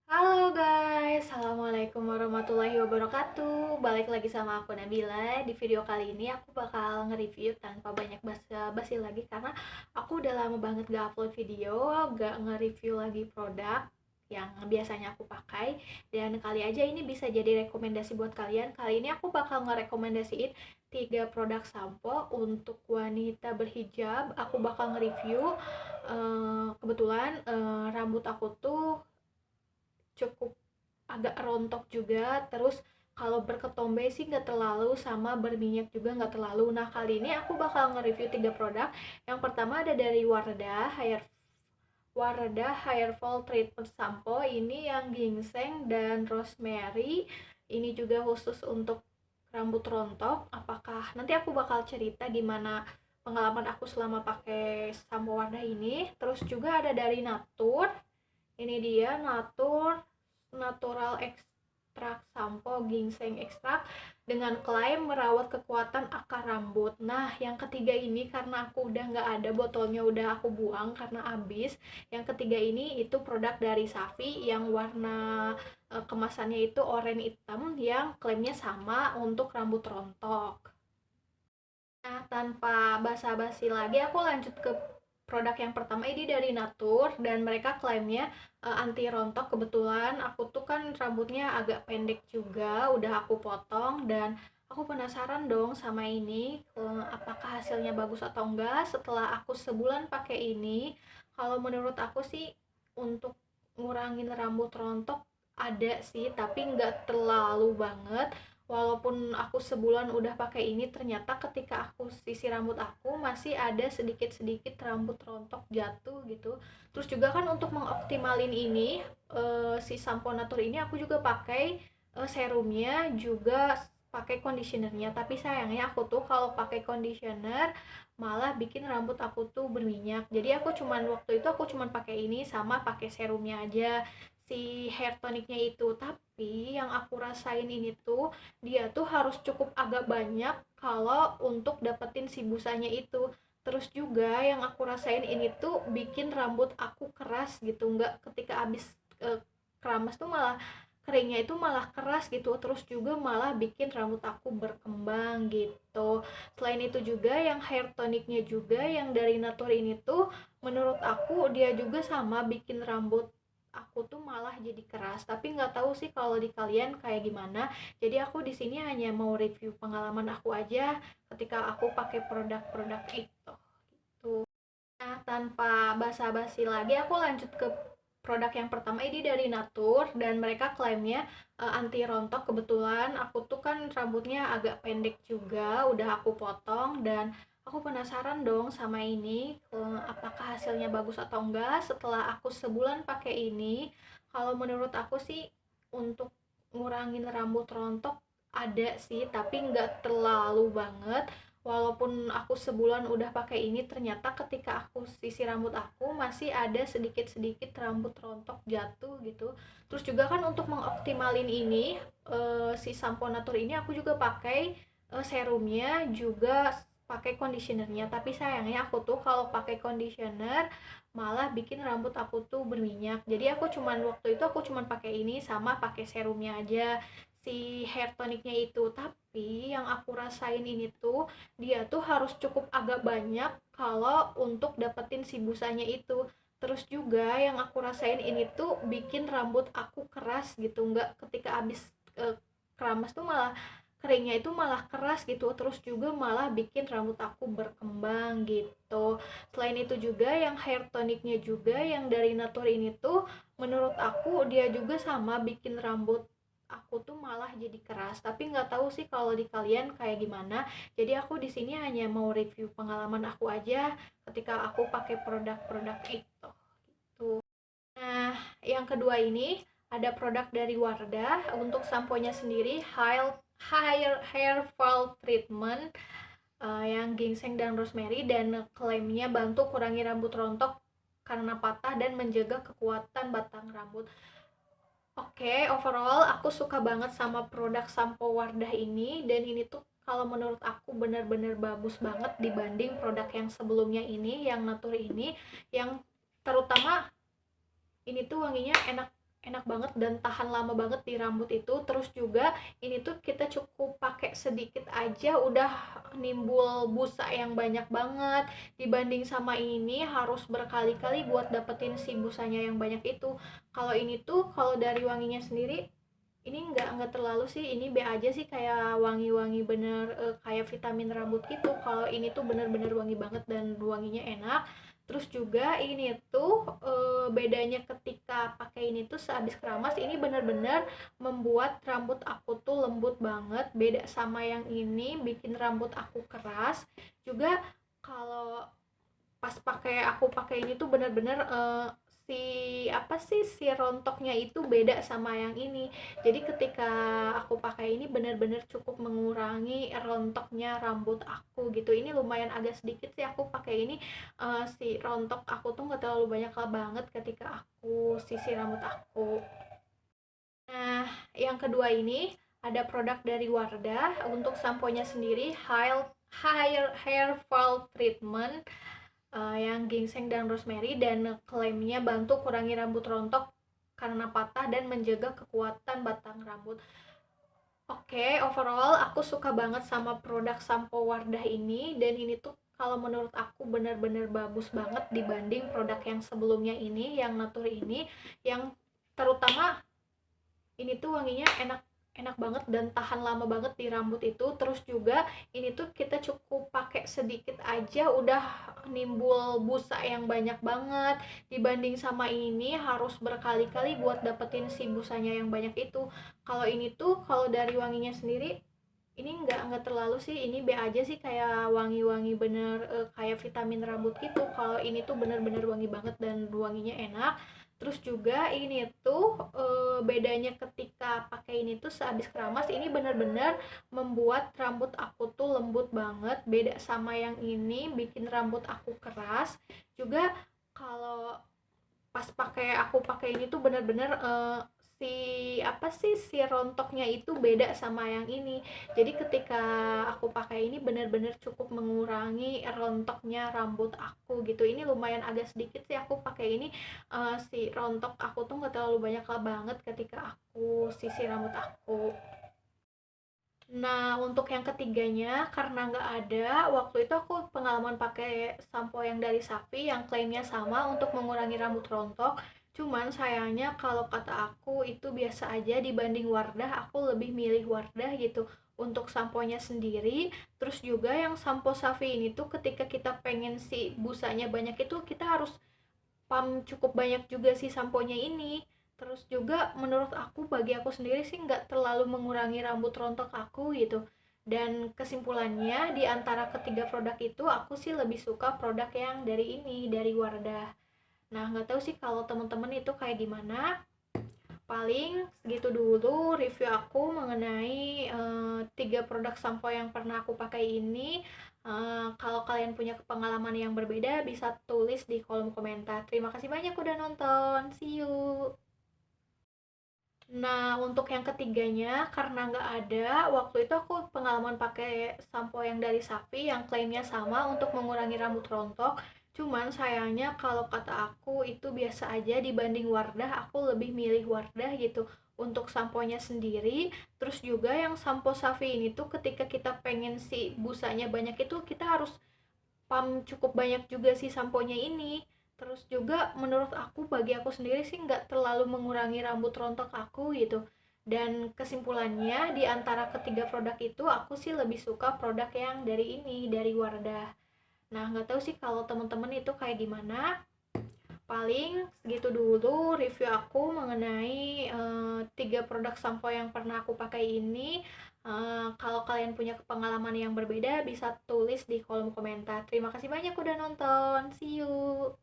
Halo guys, Assalamualaikum warahmatullahi wabarakatuh. Balik lagi sama aku Nabila. Di video kali ini aku bakal nge-review tanpa banyak basa-basi lagi karena aku udah lama banget gak upload video, gak nge-review lagi produk yang biasanya aku pakai. Dan kali aja ini bisa jadi rekomendasi buat kalian. Kali ini aku bakal ngerekomendasiin 3 produk sampo untuk wanita berhijab. Aku bakal nge-review. Kebetulan rambut aku tuh cukup agak rontok juga, terus kalau berketombe sih nggak terlalu, sama berminyak juga nggak terlalu. Nah, kali ini aku bakal nge-review 3 produk. Yang pertama ada dari Wardah Hair Fall Treatment Sampo. Ini yang ginseng dan rosemary. Ini juga khusus untuk rambut rontok. Apakah nanti aku bakal cerita gimana pengalaman aku selama pakai sampo Wardah ini. Terus juga ada dari Natur. Ini dia Natur Natural Extract Sampo Ginseng Extract dengan klaim merawat kekuatan akar rambut. Nah, yang ketiga ini karena aku udah nggak ada, botolnya udah aku buang karena habis. Yang ketiga ini itu produk dari Safi yang warna kemasannya itu oranye hitam, yang klaimnya sama untuk rambut rontok. Nah, tanpa basa-basi lagi, aku lanjut ke produk yang pertama. Ini dari Natur dan mereka klaimnya anti rontok. Kebetulan aku tuh kan rambutnya agak pendek juga, udah aku potong dan aku penasaran dong sama ini, apakah hasilnya bagus atau enggak setelah aku sebulan pakai ini. Kalau menurut aku sih untuk ngurangin rambut rontok ada sih, tapi nggak terlalu banget. Walaupun aku sebulan udah pakai ini, ternyata ketika aku sisir rambut aku masih ada sedikit-sedikit rambut rontok jatuh gitu. Terus juga kan untuk mengoptimalin ini, si sampo Natur ini aku juga pakai serumnya, juga pakai conditionernya. Tapi sayangnya aku tuh kalau pakai conditioner malah bikin rambut aku tuh berminyak. Jadi waktu itu aku cuman pakai ini sama pakai serumnya aja, si hair tonicnya itu. Tapi yang aku rasain ini tuh dia tuh harus cukup agak banyak kalau untuk dapetin si busanya itu. Terus juga yang aku rasain ini tuh bikin rambut aku keras gitu, nggak ketika habis keramas tuh malah keringnya itu malah keras gitu. Terus juga malah bikin rambut aku berkembang gitu. Selain itu juga yang hair tonicnya juga yang dari Natur ini tuh menurut aku dia juga sama bikin rambut aku tuh malah jadi keras. Tapi nggak tahu sih kalau di kalian kayak gimana. Jadi aku di sini hanya mau review pengalaman aku aja ketika aku pakai produk-produk itu. Tuh. Nah, tanpa basa-basi lagi, aku lanjut ke produk yang pertama. Ini dari Natur dan mereka klaimnya anti rontok. Kebetulan aku tuh kan rambutnya agak pendek juga, udah aku potong dan aku penasaran dong sama ini, apakah hasilnya bagus atau enggak setelah aku sebulan pakai ini. Kalau menurut aku sih untuk ngurangin rambut rontok ada sih, tapi nggak terlalu banget. Walaupun aku sebulan udah pakai ini, ternyata ketika aku sisir rambut aku masih ada sedikit-sedikit rambut rontok jatuh gitu. Terus juga kan untuk mengoptimalin ini, si sampo Natur ini aku juga pakai serumnya, juga pakai conditionernya. Tapi sayangnya aku tuh kalau pakai conditioner malah bikin rambut aku tuh berminyak. Jadi waktu itu aku cuman pakai ini sama pakai serumnya aja, si hair tonicnya itu. Tapi yang aku rasain ini tuh dia tuh harus cukup agak banyak kalau untuk dapetin si busanya itu. Terus juga yang aku rasain ini tuh bikin rambut aku keras gitu, nggak ketika abis keramas tuh malah keringnya itu malah keras gitu. Terus juga malah bikin rambut aku berkembang gitu. Selain itu juga yang hair tonicnya juga yang dari Natur ini tuh menurut aku dia juga sama bikin rambut aku tuh malah jadi keras. Tapi nggak tahu sih kalau di kalian kayak gimana. Jadi aku di sini hanya mau review pengalaman aku aja ketika aku pakai produk-produk itu. Tuh. Nah, yang kedua ini ada produk dari Wardah. Untuk samponya sendiri hair fall treatment, yang ginseng dan rosemary, dan klaimnya bantu kurangi rambut rontok karena patah dan menjaga kekuatan batang rambut. Oke, overall aku suka banget sama produk sampo Wardah ini, dan ini tuh kalau menurut aku benar-benar bagus banget dibanding produk yang sebelumnya ini, yang Natur ini, yang terutama ini tuh wanginya enak enak banget dan tahan lama banget di rambut itu. Terus juga ini tuh kita cukup pakai sedikit aja udah nimbul busa yang banyak banget, dibanding sama ini harus berkali-kali buat dapetin si busanya yang banyak itu. Kalau ini tuh kalau dari wanginya sendiri ini nggak terlalu sih, ini B aja sih, kayak wangi-wangi bener kayak vitamin rambut gitu. Kalau ini tuh bener-bener wangi banget dan wanginya enak. Terus juga ini tuh bedanya ketika pakai ini tuh sehabis keramas ini bener-bener membuat rambut aku tuh lembut banget, beda sama yang ini bikin rambut aku keras. Juga kalau pas aku pakai ini tuh bener-bener si apa sih si rontoknya itu beda sama yang ini. Jadi ketika aku pakai ini bener-bener cukup mengurangi rontoknya rambut aku gitu. Ini lumayan agak sedikit sih aku pakai ini, si rontok aku tuh nggak terlalu banyak banget ketika aku sisir rambut aku. Nah, yang kedua ini ada produk dari Wardah. Untuk samponya sendiri hair fall treatment, yang ginseng dan rosemary, dan klaimnya bantu kurangi rambut rontok karena patah dan menjaga kekuatan batang rambut. Oke, overall aku suka banget sama produk sampo Wardah ini, dan ini tuh kalau menurut aku benar-benar bagus banget dibanding produk yang sebelumnya ini, yang Natur ini, yang terutama ini tuh wanginya enak enak banget dan tahan lama banget di rambut itu. Terus juga ini tuh kita cukup pakai sedikit aja udah nimbul busa yang banyak banget, dibanding sama ini harus berkali-kali buat dapetin si busanya yang banyak itu. Kalau ini tuh kalau dari wanginya sendiri ini nggak terlalu sih, ini B aja sih, kayak wangi-wangi bener kayak vitamin rambut gitu. Kalau ini tuh bener-bener wangi banget dan wanginya enak. Terus juga ini tuh bedanya ketika pakai ini tuh sehabis keramas ini bener-bener membuat rambut aku tuh lembut banget, beda sama yang ini bikin rambut aku keras. Juga kalau pas aku pakai ini tuh bener-bener si apa sih si rontoknya itu beda sama yang ini. Jadi ketika aku pakai ini bener-bener cukup mengurangi rontoknya rambut aku gitu. Ini lumayan agak sedikit sih aku pakai ini, si rontok aku tuh nggak terlalu banyak banget ketika aku sisir rambut aku. Nah, untuk yang ketiganya, karena nggak ada, waktu itu aku pengalaman pakai sampo yang dari Sapi yang klaimnya sama untuk mengurangi rambut rontok. Cuman sayangnya kalau kata aku itu biasa aja dibanding Wardah, aku lebih milih Wardah gitu untuk samponya sendiri. Terus juga yang sampo Safi ini tuh ketika kita pengen si busanya banyak itu kita harus pump cukup banyak juga sih samponya ini. Terus juga menurut aku, bagi aku sendiri sih nggak terlalu mengurangi rambut rontok aku gitu. Dan kesimpulannya di antara ketiga produk itu aku sih lebih suka produk yang dari ini, dari Wardah. Nah, nggak tahu sih kalau teman-teman itu kayak gimana. Paling segitu dulu review aku mengenai tiga produk sampo yang pernah aku pakai ini. Kalau kalian punya pengalaman yang berbeda bisa tulis di kolom komentar. Terima kasih banyak udah nonton. See you. Nah, untuk yang ketiganya, karena nggak ada, waktu itu aku pengalaman pakai sampo yang dari Sapi yang klaimnya sama untuk mengurangi rambut rontok. Cuman sayangnya kalau kata aku itu biasa aja dibanding Wardah, aku lebih milih Wardah gitu untuk samponya sendiri. Terus juga yang sampo Safi ini tuh ketika kita pengen si busanya banyak itu kita harus pump cukup banyak juga sih samponya ini. Terus juga menurut aku, bagi aku sendiri sih nggak terlalu mengurangi rambut rontok aku gitu. Dan kesimpulannya di antara ketiga produk itu aku sih lebih suka produk yang dari ini, dari Wardah. Nah, nggak tahu sih kalau teman-teman itu kayak gimana. Paling segitu dulu review aku mengenai tiga produk sampo yang pernah aku pakai ini. Kalau kalian punya pengalaman yang berbeda bisa tulis di kolom komentar. Terima kasih banyak udah nonton. See you.